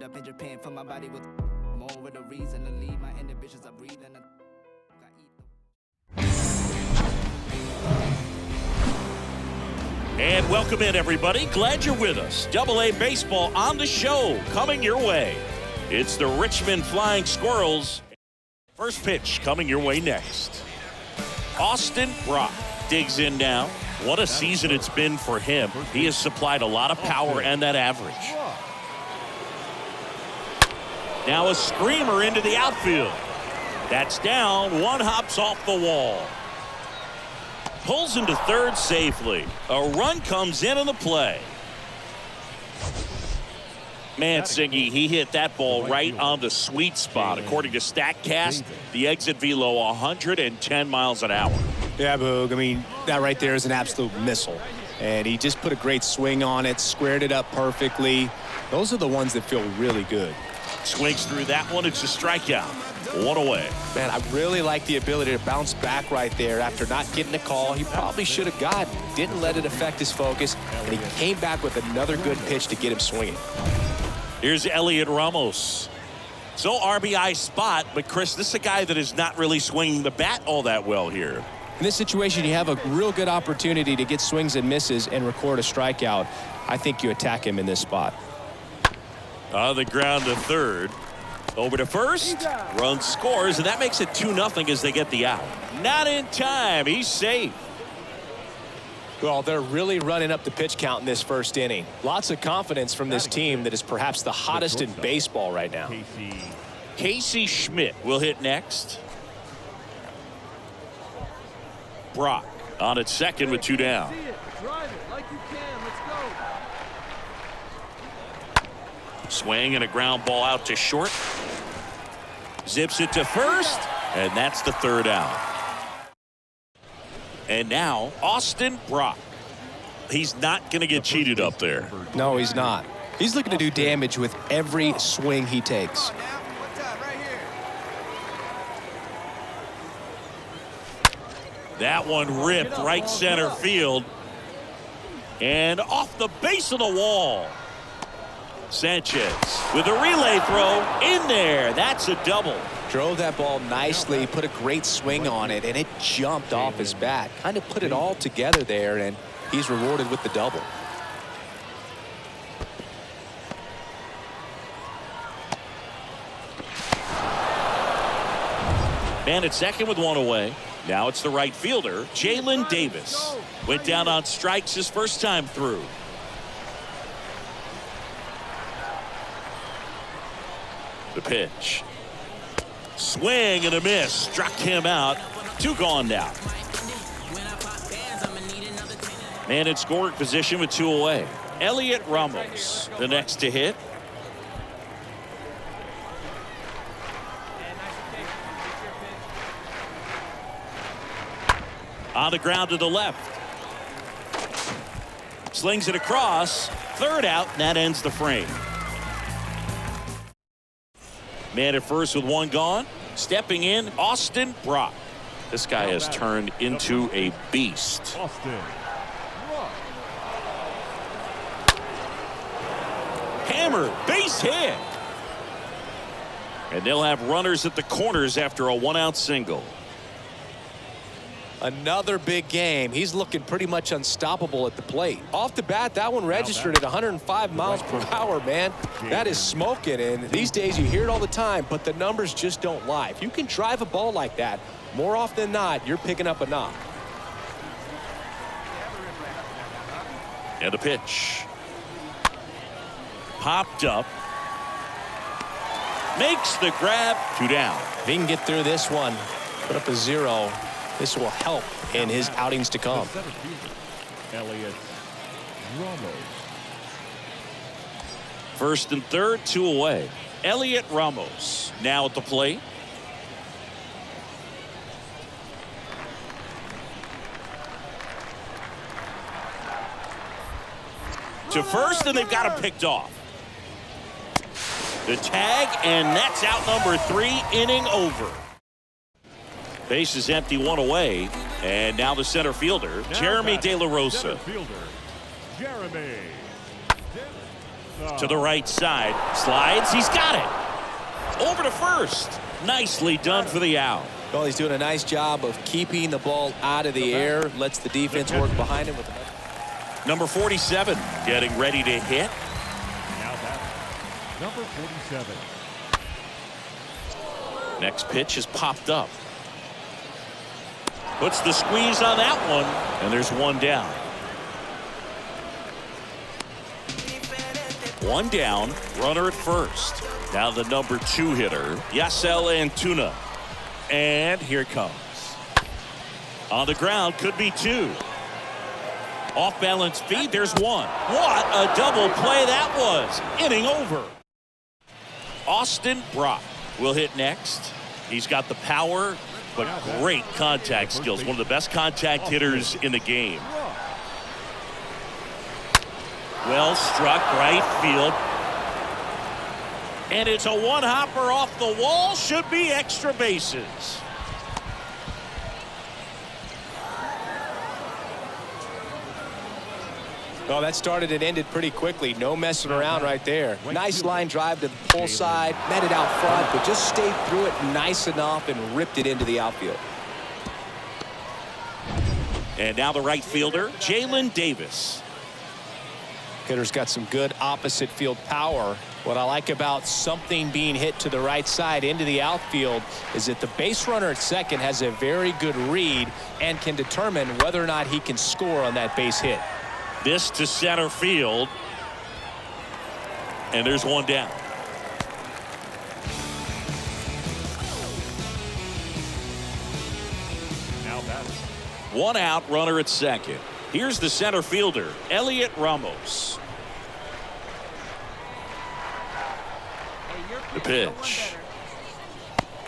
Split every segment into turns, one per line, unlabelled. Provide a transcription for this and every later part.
up in Japan for my body with more with a reason to leave. My inhibitions are breathing.
And welcome in, everybody. Glad you're with us. AA Baseball on the show, coming your way. It's the Richmond Flying Squirrels. First pitch coming your way next. Austin Brock digs in now. What a season it's been for him. He has supplied a lot of power and that average. Now a screamer into the outfield. That's down. One hops off the wall. Pulls into third safely. A run comes in on the play. Mancini, he hit that ball right on the sweet spot. According to StatCast, the exit velo 110 miles an hour.
Yeah, Boog. I mean, that right there is an absolute missile. And he just put a great swing on it, squared it up perfectly. Those are the ones that feel really good.
Swings through that one. It's a strikeout. One away.
Man, I really like the ability to bounce back right there after not getting a call he probably should have gotten. Didn't let it affect his focus, and he came back with another good pitch to get him swinging.
Here's Elliot Ramos. So RBI spot, but Chris, this is a guy that is not really swinging the bat all that well here.
In this situation, you have a real good opportunity to get swings and misses and record a strikeout. I think you attack him in this spot.
On the ground to third. Over to first. Run scores, and that makes it 2-0 as they get the out. Not in time. He's safe.
Well, they're really running up the pitch count in this first inning. Lots of confidence from this team that is perhaps the hottest in baseball right now.
Casey Schmidt will hit next. Brock on at second with 2 down. Swing and a ground ball out to short. Zips it to first, and that's the third out. And now Austin Brock. He's not going to get cheated up there.
No, he's not. He's looking to do damage with every swing he takes.
That one ripped right center field. And off the base of the wall. Sanchez with a relay throw in there. That's a double.
Drove that ball nicely, put a great swing on it, and it jumped off his bat. Kind of put it all together there, and he's rewarded with the double.
Man at second with 1 away. Now it's the right fielder, Jalen Davis. Went down on strikes his first time through. The pitch. Swing and a miss. Struck him out. 2 gone now. Man in scoring position with 2 away. Elliot Ramos, the next to hit. On the ground to the left. Slings it across. Third out, and that ends the frame. Man at first with 1 gone. Stepping in, Austin Brock. This guy has turned into a beast. Hammer, base hit. And they'll have runners at the corners after a 1-out single.
Another big game. He's looking pretty much unstoppable at the plate. Off the bat, that one registered at 105 miles per hour, man. That is smoking, and these days you hear it all the time, but the numbers just don't lie. If you can drive a ball like that, more often than not, you're picking up a knock.
And the pitch. Popped up. Makes the grab. 2 down.
If he can get through this one, put up a 0. This will help in his outings to come.
Elliot Ramos.
First and third, 2 away. Elliot Ramos now at the plate. To first, and they've got him picked off. The tag, and that's out number 3, inning over. Base is empty, 1 away, and now the center fielder, Jeremy De La Rosa. To the right side. Slides. He's got it. Over to first. Nicely done for the out.
Well, he's doing a nice job of keeping the ball out of the air. Lets the defense work behind him with the
Number 47 getting ready to hit.
Now that's number 47.
Next pitch is popped up. Puts the squeeze on that one, and there's one down. One down, runner at first. Now the number 2 hitter, Yasel Antuna. And here it comes. On the ground, could be 2. Off balance feed, there's 1. What a double play that was. Inning over. Austin Brock will hit next. He's got the power, but great contact skills. One of the best contact hitters in the game. Well struck, right field. And it's a one-hopper off the wall. Should be extra bases.
Well, that started and ended pretty quickly. No messing around right there. Nice line drive to the pull side. Met it out front, but just stayed through it nice enough and ripped it into the outfield.
And now the right fielder, Jalen Davis.
Hitter's got some good opposite field power. What I like about something being hit to the right side into the outfield is that the base runner at second has a very good read and can determine whether or not he can score on that base hit.
This to center field. And there's one down.
Now that's
One out, runner at second. Here's the center fielder, Elliot Ramos. The pitch.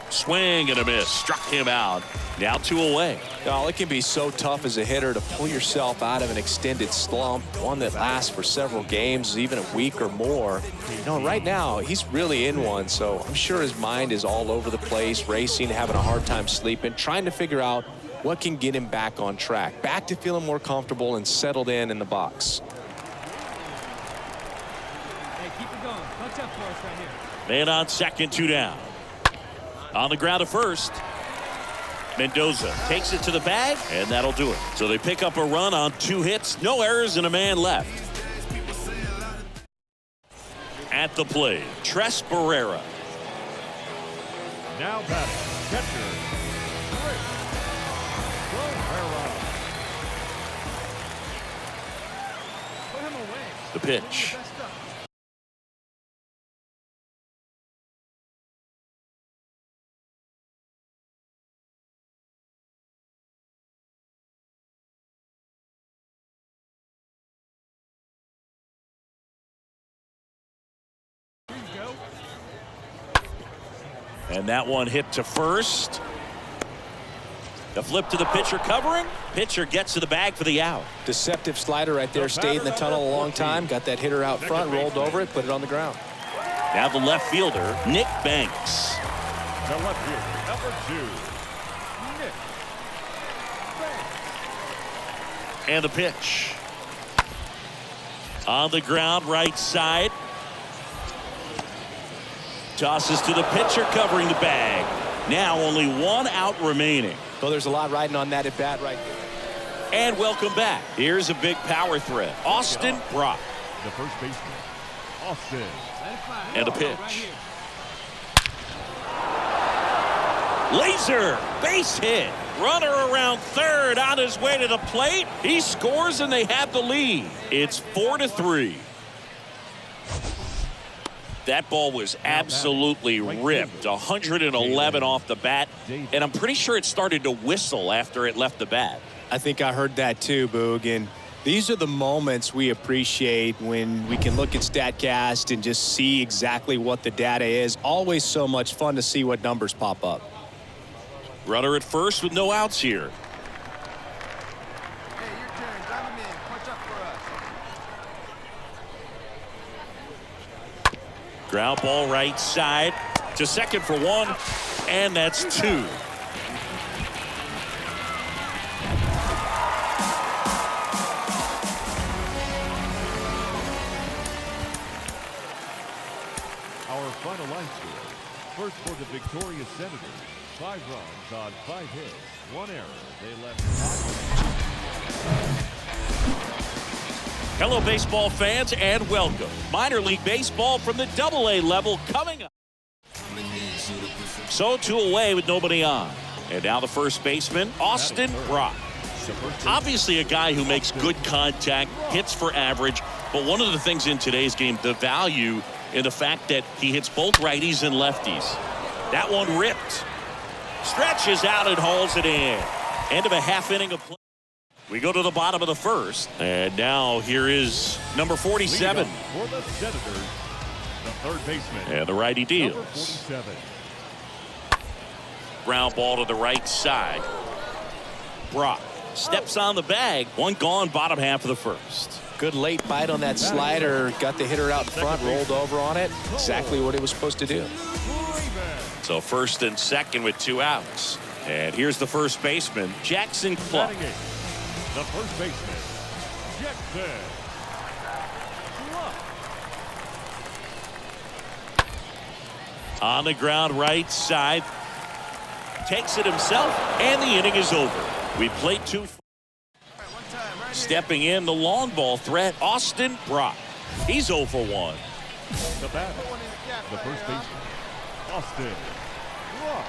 Swing and a miss. Struck him out. Now 2 away.
Oh, it can be so tough as a hitter to pull yourself out of an extended slump, one that lasts for several games, even a week or more. Right now, he's really in one, so I'm sure his mind is all over the place, racing, having a hard time sleeping, trying to figure out what can get him back on track, back to feeling more comfortable and settled in the box.
Hey, keep it going. Punch up for us right here.
Man on second, 2 down. On the ground to first. Mendoza takes it to the bag, and that'll do it. So they pick up a run on 2 hits, no errors, and a man left. At the plate, Tres Barrera.
now batting catcher Barrera.
Put him away.
The pitch. And that one hit to first. The flip to the pitcher covering. Pitcher gets to the bag for the out.
Deceptive slider right there. Stayed in the tunnel a long time. Got that hitter out front, rolled over it, put it on the ground.
Now the left fielder, Nick Banks.
The left fielder, number 2, Nick Banks.
And the pitch. On the ground, right side. Tosses to the pitcher covering the bag. Now only 1 out remaining.
Well, there's a lot riding on that at bat right there.
And welcome back. Here's a big power threat. Austin Brock.
The first baseman, Austin.
And the pitch. Laser, base hit. Runner around third on his way to the plate. He scores and they have the lead. It's 4-3. That ball was absolutely ripped. 111 off the bat. And I'm pretty sure it started to whistle after it left the bat.
I think I heard that too, Boog. And these are the moments we appreciate when we can look at StatCast and just see exactly what the data is. Always so much fun to see what numbers pop up.
Runner at first with no outs here.
Hey, your turn. Drive him in. Punch up for us.
Ground ball right side to second for 1, and that's 2.
final line score. First for the victorious Senators. 5 runs on 5 hits, 1 error. They left 5.
Hello, baseball fans, and welcome. Minor League Baseball from the AA level coming up. So 2 away with nobody on. And now the first baseman, Austin Brock. Obviously a guy who makes good contact, hits for average, but one of the things in today's game, the value in the fact that he hits both righties and lefties. That one ripped. Stretches out and hauls it in. End of a half inning of play. We go to the bottom of the first, and now here is number 47.
For the Senators, the third baseman.
And the righty deals.
Number 47.
Ground ball to the right side. Brock steps on the bag. One gone, bottom half of the first.
Good late bite on that slider. Got the hitter out in front, rolled over on it. Exactly what he was supposed to do.
So first and second with 2 outs. And here's the first baseman, Jackson Clark.
The first baseman, Jackson Clark.
On the ground right side. Takes it himself, and the inning is over. We played 2. Stepping in, the long ball threat, Austin Brock. He's 0 for 1.
The batter, the first baseman, Austin Brock.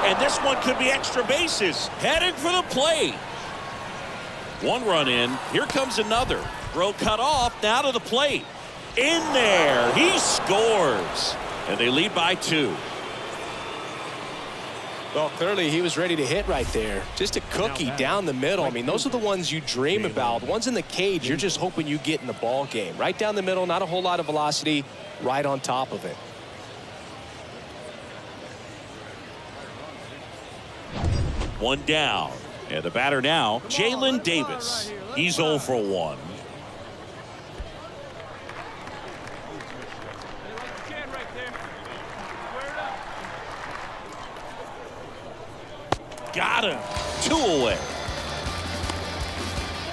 And this one could be extra bases. Heading for the plate. 1 run in. Here comes another. Throw cut off. Now to the plate. In there. He scores. And they lead by 2.
Well, clearly he was ready to hit right there. Just a cookie down the middle. I mean, those are the ones you dream about. Ones in the cage, you're just hoping you get in the ball game. Right down the middle, not a whole lot of velocity. Right on top of it.
One down. And the batter now, Jalen Davis. He's 0 for 1. Got him. 2 away.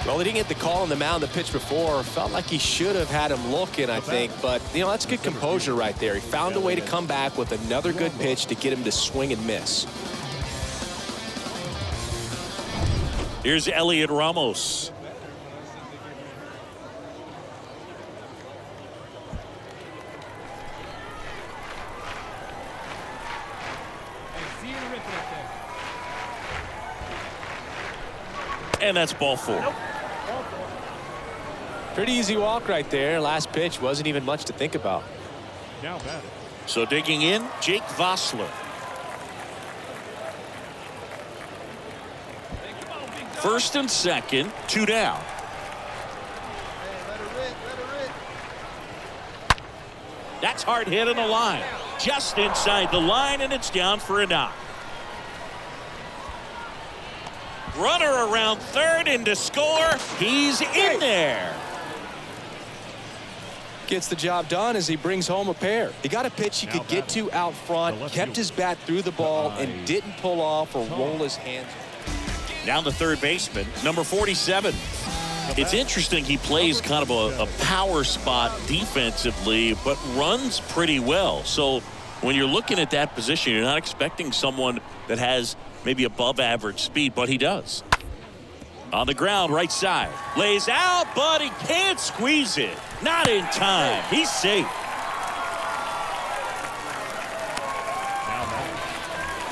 Well, he didn't get the call on the mound the pitch before. Felt like he should have had him looking, I think. But, you know, that's good composure right there. He found a way to come back with another good pitch to get him to swing and miss.
Here's Elliot Ramos. And that's ball 4.
Pretty easy walk right there. Last pitch wasn't even much to think about.
Now batting.
So digging in, Jake Vossler. First and second, 2 down. That's hard hit on the line. Just inside the line, and it's down for a knock. Runner around third and to score. He's in there.
Gets the job done as he brings home a pair. He got a pitch he could get to out front, kept his bat through the ball, and didn't pull off or roll his hands.
Now the third baseman, number 47. It's interesting he plays kind of a power spot defensively, but runs pretty well. So when you're looking at that position, you're not expecting someone that has maybe above average speed, but he does. On the ground, right side. Lays out, but he can't squeeze it. Not in time. He's safe.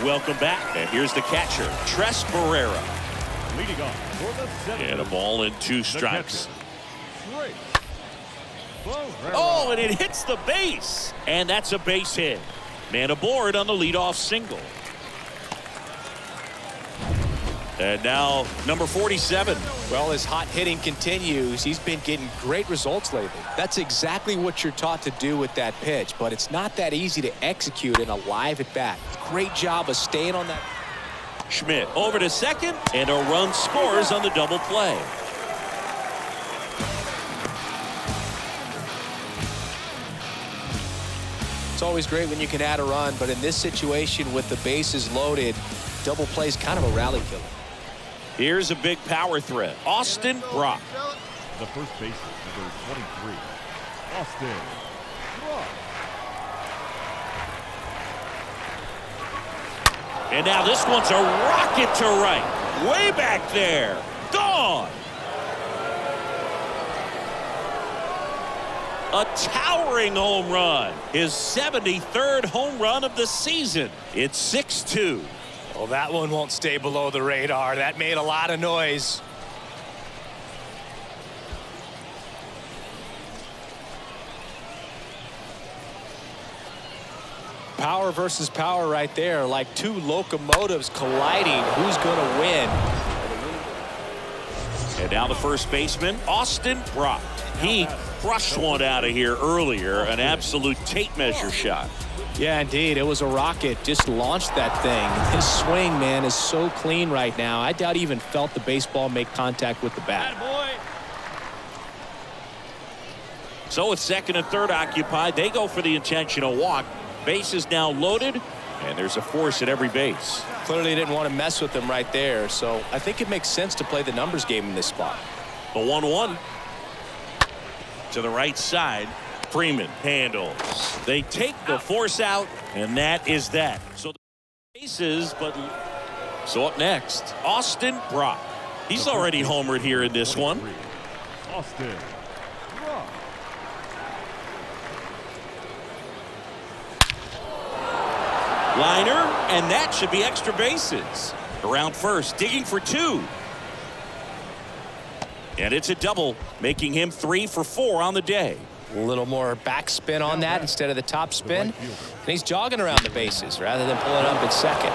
Welcome back. And here's the catcher, Tres Barrera.
Leading off for the Senators.
And a ball and 2 strikes.
Barrera.
Oh, and it hits the base. And that's a base hit. Man aboard on the leadoff single. And now number 47.
Well, his hot hitting continues. He's been getting great results lately. That's exactly what you're taught to do with that pitch, but it's not that easy to execute in a live at bat. Great job of staying on that.
Schmidt over to second, and a run scores on the double play.
It's always great when you can add a run, but in this situation with the bases loaded, double play is kind of a rally killer.
Here's a big power threat. Austin Brock.
The first baseman, number 23, Austin Brock.
And now this one's a rocket to right. Way back there. Gone. A towering home run. His 73rd home run of the season. It's 6-2.
Well, that one won't stay below the radar. That made a lot of noise. Power versus power right there, like 2 locomotives colliding. Who's going to win?
And now the first baseman, Austin Brock. He crushed one out of here earlier, an absolute tape measure shot.
Yeah, indeed. It was a rocket. Just launched that thing. His swing, man, is so clean right now. I doubt he even felt the baseball make contact with the bat.
So with second and third occupied, they go for the intentional walk. Base is now loaded, and there's a force at every base.
Clearly didn't want to mess with him right there, so I think it makes sense to play the numbers game in this spot.
The 1-1 to the right side. Freeman handles. They take the force out, and that is that. So the bases, but so up next, Austin Brock. He's already homered here in this one.
Austin Brock.
Liner, and that should be extra bases. Around first, digging for 2. And it's a double, making him 3 for 4 on the day.
A little more backspin on that instead of the top spin. And he's jogging around the bases rather than pulling up at second.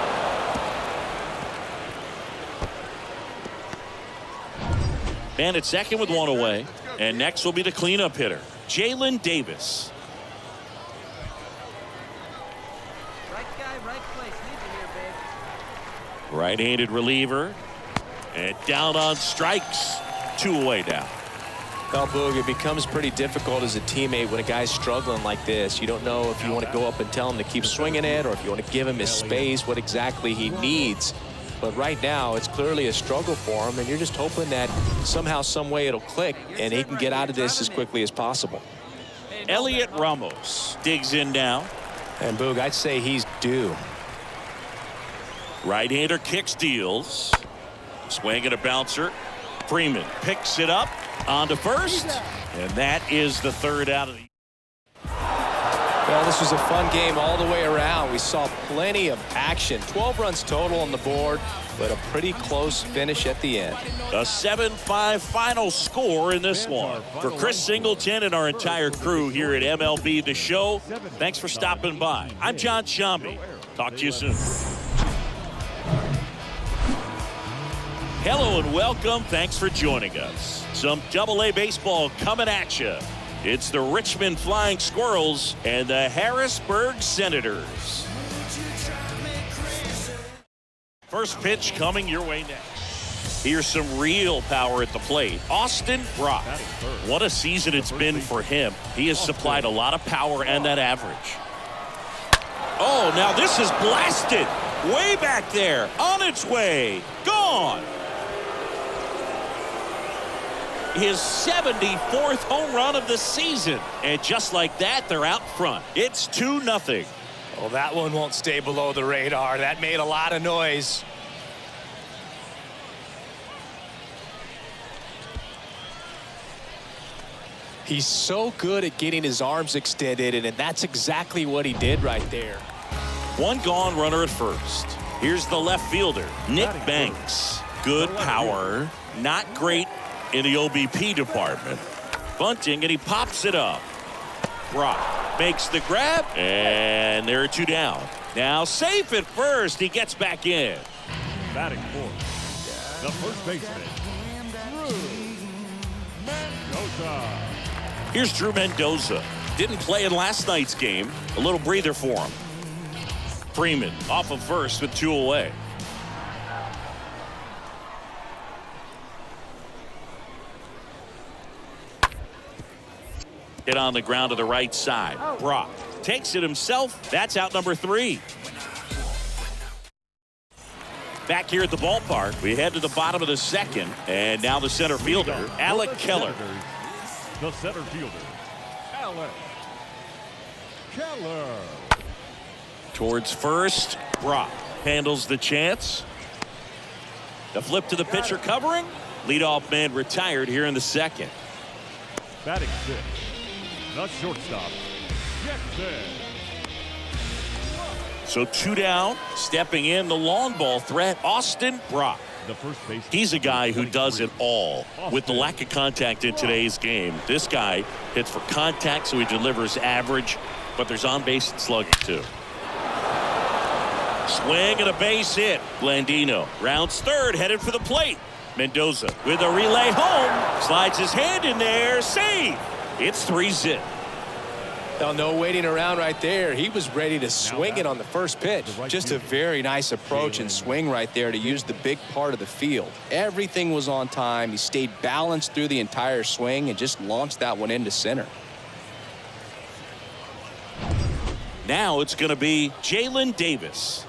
Man at second with 1 away. And next will be the cleanup hitter, Jalen Davis.
Right guy, right place. Need you here, babe.
Right-handed reliever. And down on strikes. 2 away now.
Well, Boog, it becomes pretty difficult as a teammate when a guy's struggling like this. You don't know if you want to go up and tell him to keep swinging it or if you want to give him his space, what exactly he needs. But right now, it's clearly a struggle for him, and you're just hoping that somehow, some way it'll click, and he can get out of this as quickly as possible.
Elliot Ramos digs in now.
And, Boog, I'd say he's due.
Right-hander kicks, deals. Swing and a bouncer. Freeman picks it up. On to first, and that is the third out of the.
Well, this was a fun game all the way around. We saw plenty of action. 12 runs total on the board, but a pretty close finish at the end.
A 7-5 final score in this one. For Chris Singleton and our entire crew here at MLB The Show, thanks for stopping by. I'm John Shambi. Talk to you soon. Hello and welcome. Thanks for joining us. Some AA baseball coming at you. It's the Richmond Flying Squirrels and the Harrisburg Senators. First pitch coming your way next. Here's some real power at the plate. Austin Brock. What a season it's been for him. He has supplied a lot of power and that average. Oh, now this is blasted. Way back there. On its way. Gone. His 74th home run of the season. And just like that, they're out front. It's 2-0.
Well, that one won't stay below the radar. That made a lot of noise. He's so good at getting his arms extended, and that's exactly what he did right there.
One gone, runner at first. Here's the left fielder, Nick Banks. Good power, not great in the OBP department. Bunting, and he pops it up. Brock makes the grab, and there are 2 down. Now safe at first. He gets back in.
Batting fourth, the first baseman, Drew Mendoza.
Here's Drew Mendoza. Didn't play in last night's game. A little breather for him. Freeman off of first with 2 away. Hit on the ground to the right side. Brock takes it himself. That's out number 3. Back here at the ballpark, we head to the bottom of the second, and now the center fielder, Alec Keller.
The center fielder, Alec Keller.
Towards first, Brock handles the chance. The flip to the pitcher covering. Leadoff man retired here in the second.
Batting 6, the shortstop, Jackson.
So 2 down, stepping in the long ball threat, Austin Brock.
The first baseman.
He's a guy who does it all. With the lack of contact in today's game, this guy hits for contact, so he delivers average, but there's on-base slugging too. Swing and a base hit. Blandino rounds third, headed for the plate. Mendoza with a relay home, slides his hand in there, save. It's 3-0.
Well, no waiting around right there. He was ready to swing it on the first pitch. Just a very nice approach and swing right there to use the big part of the field. Everything was on time. He stayed balanced through the entire swing and just launched that one into center.
Now it's going to be Jalen Davis.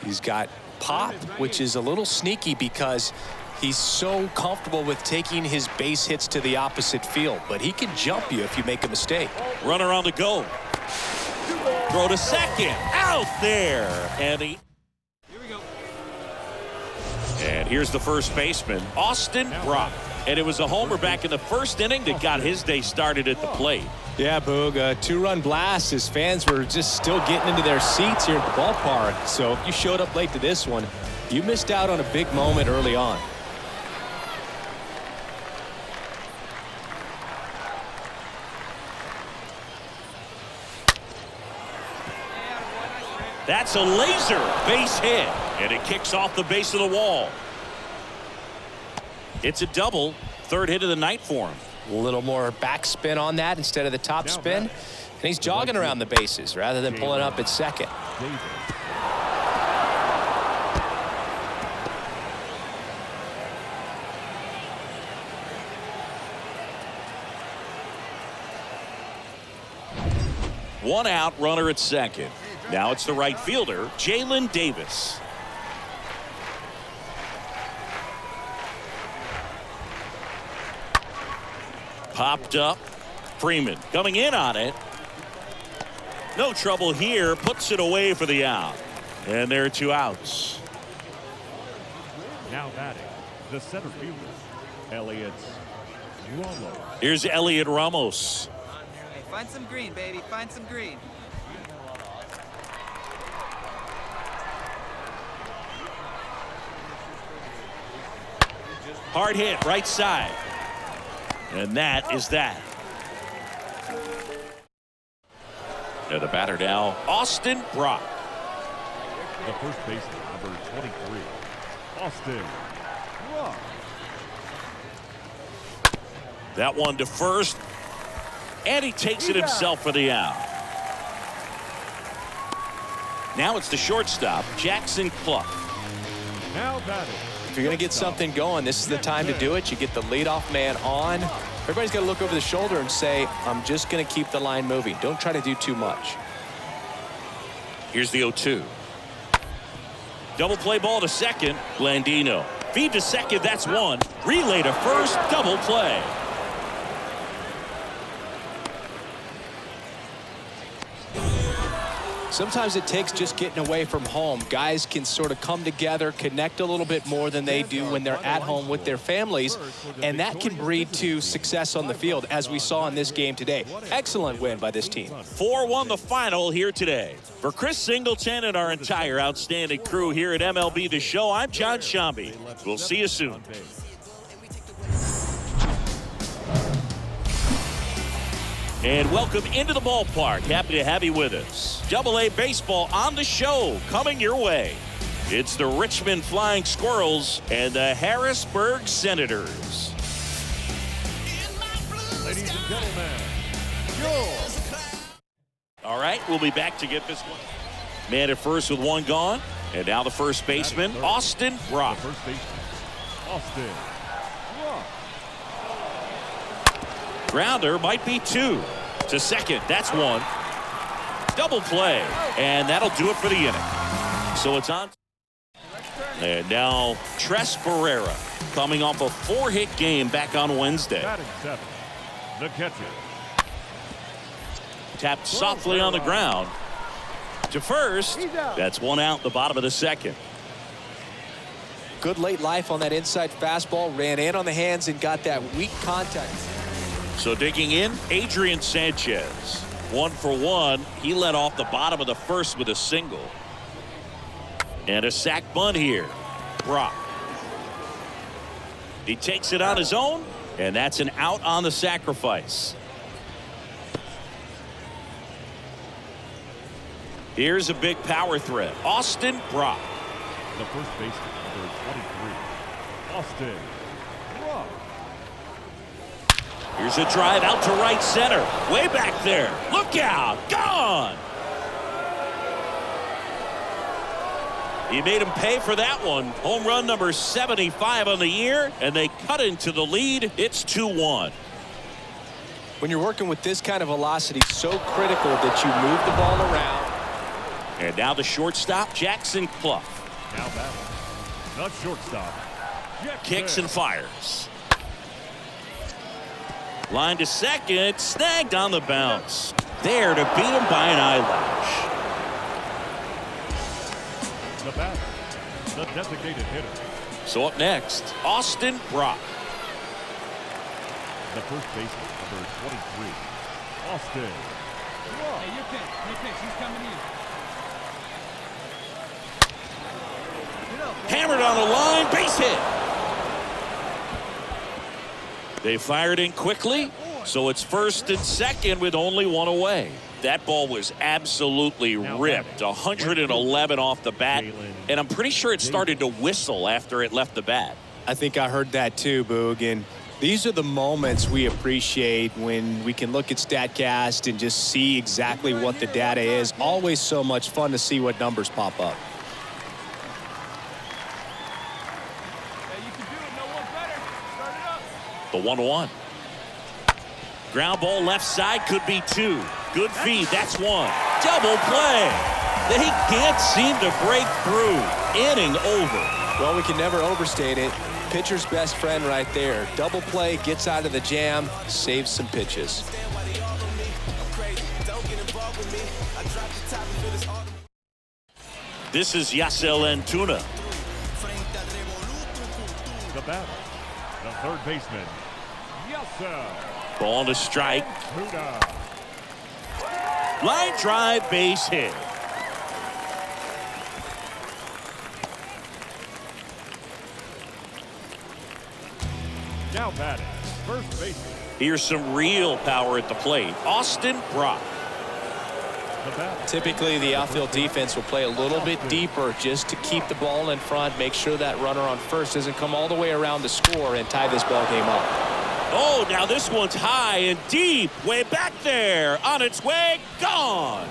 He's got pop, which is a little sneaky because he's so comfortable with taking his base hits to the opposite field, but he can jump you if you make a mistake.
Runner on the go. Throw to second. Out there. And he.
Here we go.
And here's the first baseman, Austin Brock. And it was a homer back in the first inning that got his day started at the plate.
Yeah, Boog, a 2-run blast. His fans were just still getting into their seats here at the ballpark. So if you showed up late to this one, you missed out on a big moment early on.
That's a laser base hit, and it kicks off the base of the wall. It's a double, 3rd hit of the night for him.
A little more backspin on that instead of the top spin. And he's jogging around the bases rather than pulling up at second.
One out, runner at second. Now it's the right fielder, Jalen Davis. Popped up. Freeman coming in on it. No trouble here. Puts it away for the out. And there are 2 outs.
Now batting, the center fielder, Elliott Ramos.
Here's Elliott Ramos.
Hey, find some green, baby. Find some green.
Hard hit right side. And that is that. And the batter now, Austin Brock.
The first baseman, number 23, Austin Brock.
That one to first. And he takes it himself for the out. Now it's the shortstop, Jackson Clough.
Now batting.
If you're going to get something going, this is the time to do it. You get the leadoff man on. Everybody's got to look over the shoulder and say, I'm just going to keep the line moving. Don't try to do too much.
Here's the 0-2. Double play ball to second. Blandino. Feed to second. That's one. Relay to first. Double play.
Sometimes it takes just getting away from home. Guys can sort of come together, connect a little bit more than they do when they're at home with their families, and that can breed to success on the field, as we saw in this game today. Excellent win by this team.
4-1 the final here today. For Chris Singleton and our entire outstanding crew here at MLB The Show, I'm John Shambi. We'll see you soon. And welcome into the ballpark. Happy to have you with us. AA baseball on the show coming your way. It's the Richmond Flying Squirrels and the Harrisburg Senators.
Ladies and gentlemen,
All right, we'll be back to get this one. Man at first with one gone. And now the first baseman, Austin Brock.
the first baseman, Austin Brock.
Grounder might be two. To second, that's one. Double play, and that'll do it for the inning. So it's on. And now Tres Barrera coming off a 4-hit game back on Wednesday.
Batting seventh, the catcher.
Tapped softly on the ground. To first, that's one out the bottom of the second.
Good late life on that inside fastball. Ran in on the hands and got that weak contact.
So digging in, Adrian Sanchez. 1 for 1. He led off the bottom of the first with a single. And a sac bunt here. Brock. He takes it on his own, and that's an out on the sacrifice. Here's a big power threat. Austin Brock.
The first baseman, number 23, Austin Brock.
Here's a drive out to right center. Way back there. Look out. Gone. He made him pay for that one. Home run number 75 on the year, and they cut into the lead. It's 2-1.
When you're working with this kind of velocity, so critical that you move the ball around.
And now the shortstop, Jackson Clough.
Now batting, the shortstop, Jackson.
Kicks and fires. Line to second, snagged on the bounce. There to beat him by an eyelash.
The batter, the designated hitter.
So up next, Austin Brock.
The first baseman, number 23, Austin Brock.
Hey, your pitch, he's coming in.
Hammered on the line, base hit. They fired in quickly, so it's first and second with only one away. That ball was absolutely ripped. 111 off the bat, and I'm pretty sure it started to whistle after it left the bat.
I think I heard that too, Boog. And these are the moments we appreciate when we can look at StatCast and just see exactly what the data is. Always so much fun to see what numbers pop up.
The 1-1. Ground ball left side, could be two. Good feed, that's one. Double play. They can't seem to break through. Inning over.
Well, we can never overstate it. Pitcher's best friend right there. Double play, gets out of the jam, saves some pitches.
This is Yasel Antuna.
The batter, the third baseman, Yasel.
Ball to strike.
Antuna.
Line drive, base hit.
Now batting, first baseman.
Here's some real power at the plate. Austin Brock.
Typically, the outfield defense will play a little bit deeper just to keep the ball in front, make sure that runner on first doesn't come all the way around to score and tie this ball game up.
Oh, now this one's high and deep, way back there, on its way, gone.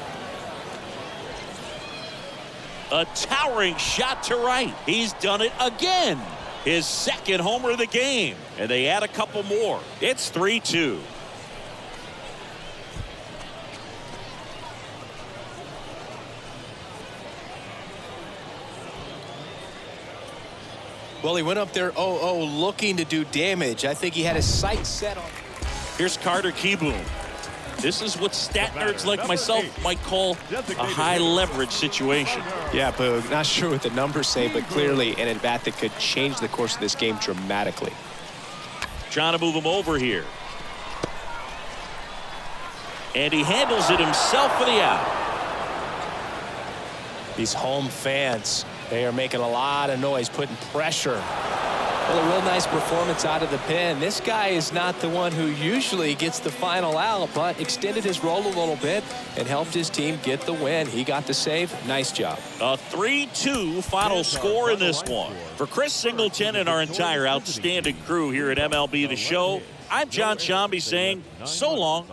A towering shot to right. He's done it again. His second homer of the game, and they add a couple more. It's 3-2.
Well, he went up there 0-0 looking to do damage. I think he had his sights set on.
Here's Carter Kieboom. This is what stat nerds like myself might call a high leverage situation.
Yeah, Boog. Not sure what the numbers say, but clearly an at-bat that could change the course of this game dramatically.
Trying to move him over here. And he handles it himself for the out.
These home fans, they are making a lot of noise, putting pressure. Well, a real nice performance out of the pen. This guy is not the one who usually gets the final out, but extended his role a little bit and helped his team get the win. He got the save. Nice job.
A 3-2 final score in this one. For Chris Singleton and our entire outstanding crew here at MLB The Show, I'm John Shambi saying so long.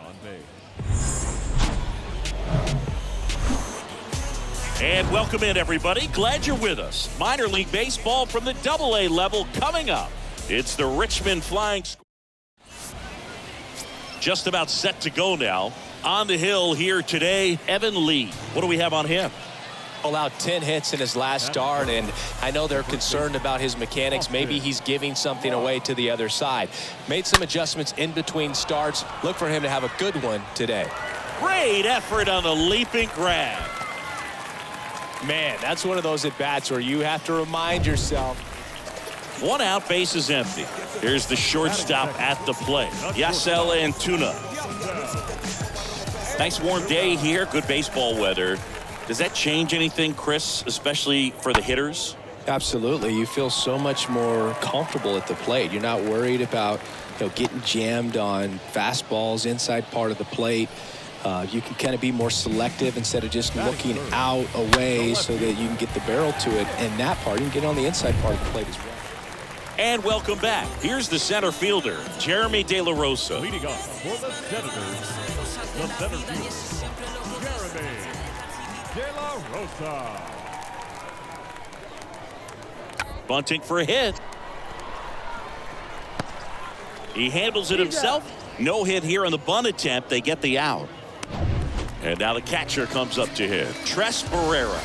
And welcome in, everybody. Glad you're with us. Minor League Baseball from the AA level coming up. It's the Richmond Flying Squirrels. Just about set to go now. On the hill here today, Evan Lee. What do we have on him?
Allowed 10 hits in his last start, and I know they're concerned about his mechanics. Maybe he's giving something away to the other side. Made some adjustments in between starts. Look for him to have a good one today.
Great effort on the leaping grab.
Man, that's one of those at-bats where you have to remind yourself.
One out, base is empty. Here's the shortstop at the plate, Yasel Antuna. Nice warm day here, good baseball weather. Does that change anything, Chris, especially for the hitters?
Absolutely. You feel so much more comfortable at the plate. You're not worried about getting jammed on fastballs inside part of the plate. You can kind of be more selective instead of just looking out away so that you can get the barrel to it. And that part, you can get on the inside part of the plate as well.
And welcome back. Here's the center fielder, Jeremy De La Rosa.
Leading off for the Senators, the center fielder, Jeremy De La Rosa.
Bunting for a hit. He handles it himself. No hit here on the bunt attempt. They get the out. And now the catcher comes up to him, Tres Barrera.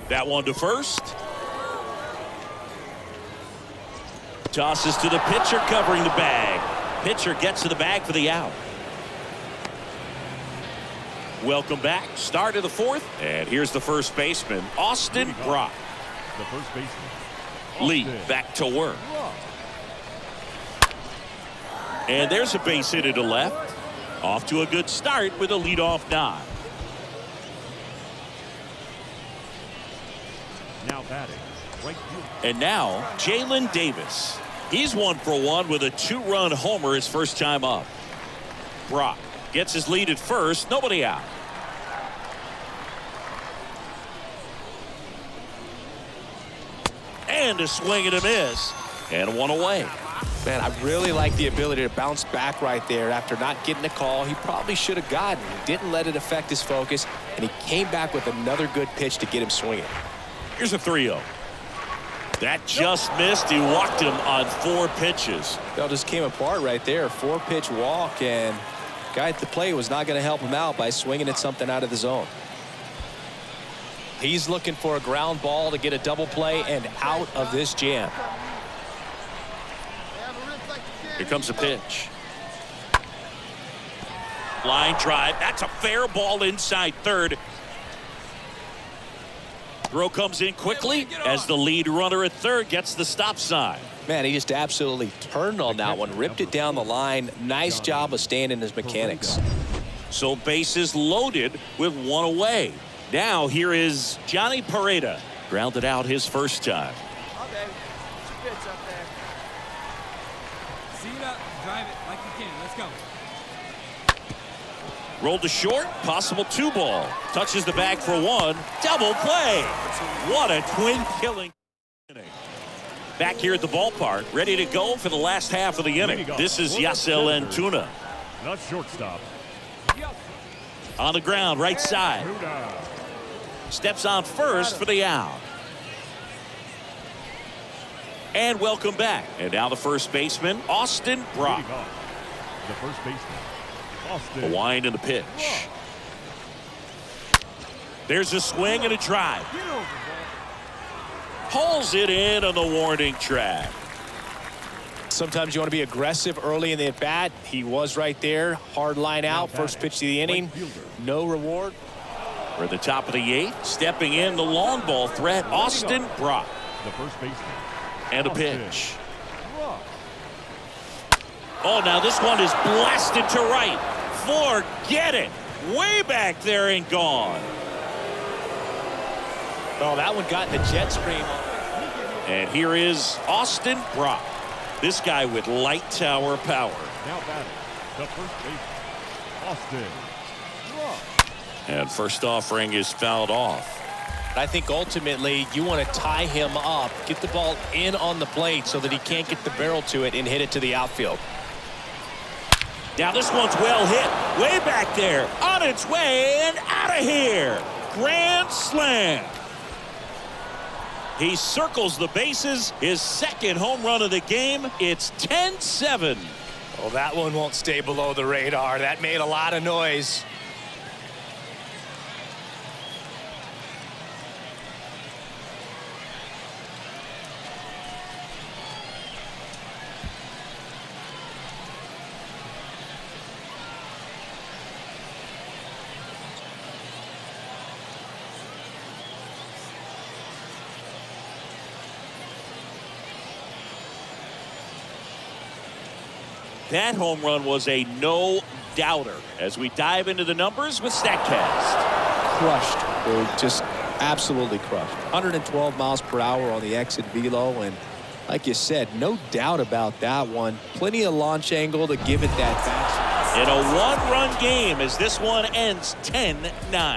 That one to first. Tosses to the pitcher covering the bag. Pitcher gets to the bag for the out. Welcome back. Start of the fourth. And here's the first baseman, Austin Brock.
The first baseman,
Lee back to work. And there's a base hit to left. Off to a good start with a leadoff nod.
now batting, right field.
And now Jalen Davis. He's 1 for 1 with a 2-run homer his first time up. Brock gets his lead at first. Nobody out. And a swing and a miss. And one away.
Man, I really like the ability to bounce back right there after not getting a call he probably should have gotten. He didn't let it affect his focus, and he came back with another good pitch to get him swinging.
Here's a 3-0. That just missed. He walked him on 4 pitches.
It just came apart right there. 4-pitch walk, and guy at the plate was not going to help him out by swinging at something out of the zone. He's looking for a ground ball to get a double play and out of this jam.
Here comes a pitch. Line drive. That's a fair ball inside third. Throw comes in quickly as the lead runner at third gets the stop sign.
Man, he just absolutely turned on that one, ripped it down the line. Nice job of staying in his mechanics.
So bases loaded with one away. Now here is Johnny Pareda. Grounded out his first time.
Oh, baby. It's your pitch up there.
See it up. Drive it like you can. Let's go.
Rolled to short. Possible 2-ball. Touches the bag for 1. Double play. What a twin killing inning. Back here at the ballpark, ready to go for the last half of the inning. This is Yasel Antuna.
Not shortstop.
On the ground, right side. Steps on first for the out. And welcome back. And now the first baseman, Austin Brock.
The first baseman, Austin.
A wind and the pitch. There's a swing and a drive. Pulls it in on the warning track.
Sometimes you want to be aggressive early in the at-bat. He was right there. Hard line out. First pitch of the inning. No reward.
We're at the top of the 8th. Stepping in the long ball threat, Austin Brock.
The first baseman.
And a pitch. Oh, now this one is blasted to right. Forget it. Way back there and gone.
Oh, that one got in the jet stream.
And here is Austin Brock. This guy with light tower power.
Now batting, the first baseman, Austin Brock.
And first offering is fouled off.
I think ultimately you want to tie him up, get the ball in on the plate so that he can't get the barrel to it and hit it to the outfield.
Now this one's well hit. Way back there. On its way and out of here. Grand slam. He circles the bases. His second home run of the game. It's 10-7.
Well, that one won't stay below the radar. That made a lot of noise.
That home run was a no-doubter. As we dive into the numbers with StatCast.
Crushed. They were just absolutely crushed. 112 miles per hour on the exit velo, and like you said, no doubt about that one. Plenty of launch angle to give it that back.
In a one-run game as this one ends 10-9.